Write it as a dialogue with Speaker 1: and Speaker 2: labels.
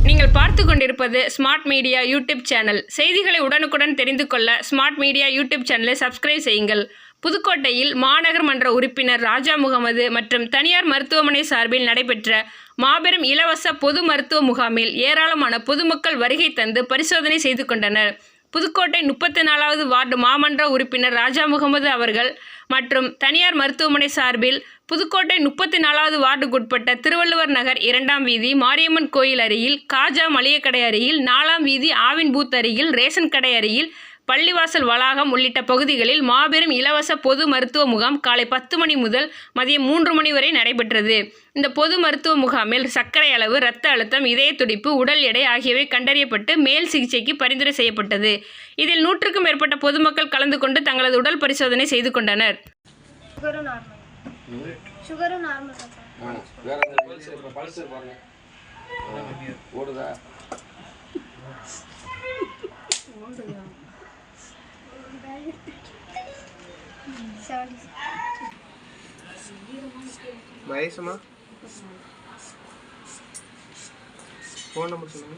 Speaker 1: நீங்கள் பார்த்து கொண்டிருப்பது ஸ்மார்ட் மீடியா யூடியூப் சேனல். செய்திகளை உடனுக்குடன் தெரிந்து கொள்ள ஸ்மார்ட் மீடியா யூடியூப் சேனலை சப்ஸ்கிரைப் செய்யுங்கள். புதுக்கோட்டையில் மாநகர் மன்ற உறுப்பினர் ராஜா முகமது மற்றும் தனியார் மருத்துவமனை சார்பில் நடைபெற்ற மாபெரும் இலவச பொது மருத்துவ முகாமில் ஏராளமான பொதுமக்கள் வருகை தந்து பரிசோதனை செய்து கொண்டனர். புதுக்கோட்டை 34வது வார்டு மாமன்ற உறுப்பினர் ராஜா முகமது அவர்கள் மற்றும் தனியார் மருத்துவமனை சார்பில் புதுக்கோட்டை 34வது வார்டுக்குட்பட்ட திருவள்ளுவர் நகர் 2ஆம் வீதி மாரியம்மன் கோயில் அருகில், காஜா மளிகை கடை அருகில், 4ஆம் வீதி ஆவின் பூத் அருகில், ரேஷன் கடை அருகில், பள்ளிவாசல் வளாகம் உள்ளிட்ட பகுதிகளில் மாபெரும் இலவச பொது மருத்துவ முகாம் காலை 10 மணி முதல் மதியம் 3 மணி வரை நடைபெற்றது. இந்த பொது மருத்துவ முகாமில் சர்க்கரை அளவு, இரத்த அழுத்தம், இதய துடிப்பு, உடல் எடை ஆகியவை கண்டறியப்பட்டு மேல் சிகிச்சைக்கு பரிந்துரை செய்யப்பட்டது. இதில் 100க்கும் மேற்பட்ட பொதுமக்கள் கலந்து கொண்டு தங்களது உடல் பரிசோதனை செய்து கொண்டனர்.
Speaker 2: சுகரும் நார்மல்
Speaker 3: வேற பல்ஸ் பாருங்க ஓடுதா
Speaker 4: வயசுமா ஃபோன் நம்பர் சொல்லுங்க.